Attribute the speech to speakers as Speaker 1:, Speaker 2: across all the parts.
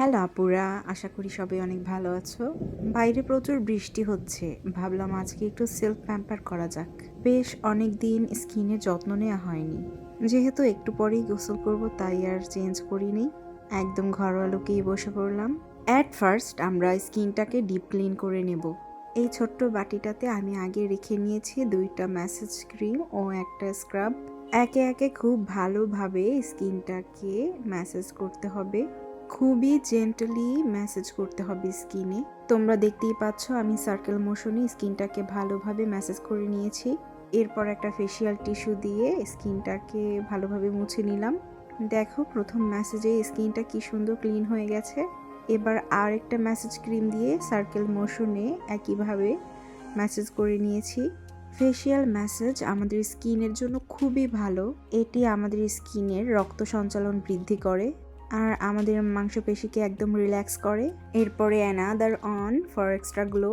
Speaker 1: Hello আপুরা, আশা করি সবাই অনেক ভালো আছো। বাইরে প্রচুর বৃষ্টি হচ্ছে, ভাবলাম আজকে একটু সেলফ প্যাম্পার করা যাক। বেশ অনেক দিন স্কিনের যত্ন নেওয়া হয়নি, যেহেতু একটু পরেই গোসল করব তাই আর চেঞ্জ করিনি, একদম ঘরোয়া লুকেই বসে পড়লাম। অ্যাট ফার্স্ট আমরা স্কিনটাকে ডিপ ক্লিন করে নেব। এই ছোট্ট বাটিটাতে আমি আগে রেখে নিয়েছি 2টা ম্যাসেজ ক্রিম ও একটা স্ক্রাব। একে একে খুব ভালোভাবে স্কিনটাকে ম্যাসেজ করতে হবে, খুবই জেন্টলি ম্যাসেজ করতে হবে স্কিনে। তোমরা দেখতেই পাচ্ছ আমি সার্কেল মোশনে স্কিনটাকে ভালোভাবে ম্যাসেজ করে নিয়েছি। এরপর একটা ফেসিয়াল টিস্যু দিয়ে স্কিনটাকে ভালোভাবে মুছে নিলাম। দেখো প্রথম ম্যাসেজে স্কিনটা কি সুন্দর ক্লিন হয়ে গেছে। এবার আর একটা ম্যাসেজ ক্রিম দিয়ে সার্কেল মোশনে একইভাবে ম্যাসেজ করে নিয়েছি। ফেসিয়াল ম্যাসেজ আমাদের স্কিনের জন্য খুবই ভালো। এটি আমাদের স্কিনের রক্ত সঞ্চালন বৃদ্ধি করে আর আমাদের মাংসপেশিকে একদম রিল্যাক্স করে। এরপরে another on for extra glow.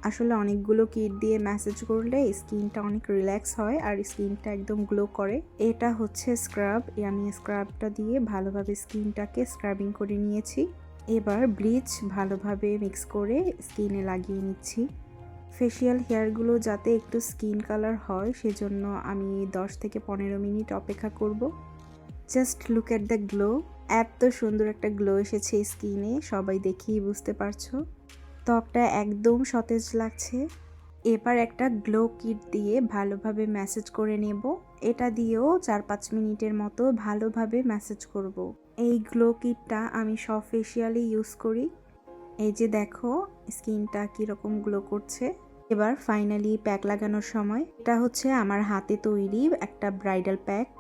Speaker 1: আসলে অনেকগুলো কিট দিয়ে ম্যাসেজ করলে স্কিনটা অনেক রিল্যাক্স হয় আর স্কিনটা একদম গ্লো করে। এটা হচ্ছে স্ক্রাব, আমি স্ক্রাবটা দিয়ে ভালোভাবে স্কিনটাকে স্ক্রাবিং করে নিয়েছি। এবার ব্লিচ ভালোভাবে মিক্স করে স্কিনে লাগিয়ে নিচ্ছি। ফেসিয়াল হেয়ারগুলো যাতে একটু স্কিন কালার হয় সেজন্য আমি 10 থেকে 15 মিনিট অপেক্ষা করব। Just look at the glow. এত সুন্দর একটা গ্লো এসেছে স্কিনে, সবাই দেখেই বুঝতে পারছো। ত্বকটা একদম সতেজ লাগছে। এবার একটা গ্লো কিট দিয়ে ভালোভাবে ম্যাসেজ করে নেব। এটা দিয়েও 4-5 মিনিটের মতো ভালোভাবে ম্যাসেজ করব। এই গ্লো কিটটা আমি সব ফেসিয়ালে ইউজ করি। এই যে দেখো স্কিনটা কীরকম গ্লো করছে। এবার ফাইনালি প্যাক লাগানোর সময়। এটা হচ্ছে আমার হাতে তৈরি একটা ব্রাইডাল প্যাক।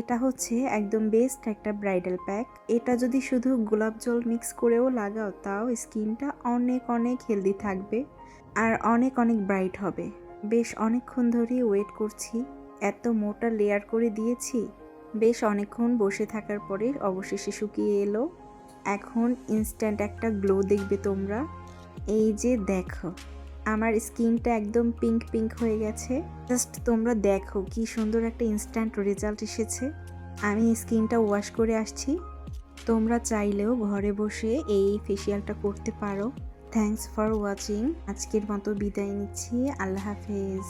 Speaker 1: এটা হচ্ছে একদম বেস্ট একটা ব্রাইডাল প্যাক। এটা যদি শুধু গোলাপ জল মিক্স করেও লাগাও তাও স্কিনটা অনেক অনেক হেলদি থাকবে আর অনেক অনেক ব্রাইট হবে। বেশ অনেকক্ষণ ধরেই ওয়েট করছি, এত মোটা লেয়ার করে দিয়েছি। বেশ অনেকক্ষণ বসে থাকার পরে অবশেষে শুকিয়ে এলো। এখন ইনস্ট্যান্ট একটা গ্লো দেখবে তোমরা। এই যে দেখো আমার স্কিনটা একদম পিঙ্ক পিঙ্ক হয়ে গেছে। জাস্ট তোমরা দেখো কি সুন্দর একটা ইনস্ট্যান্ট রেজাল্ট এসেছে। আমি স্কিনটা ওয়াশ করে আসছি, তোমরা চাইলেও ঘরে বসে এই ফেসিয়ালটা করতে পারো। Thanks for watching. আজকের মতো বিদায় নিচ্ছি। আল্লাহ হাফেজ।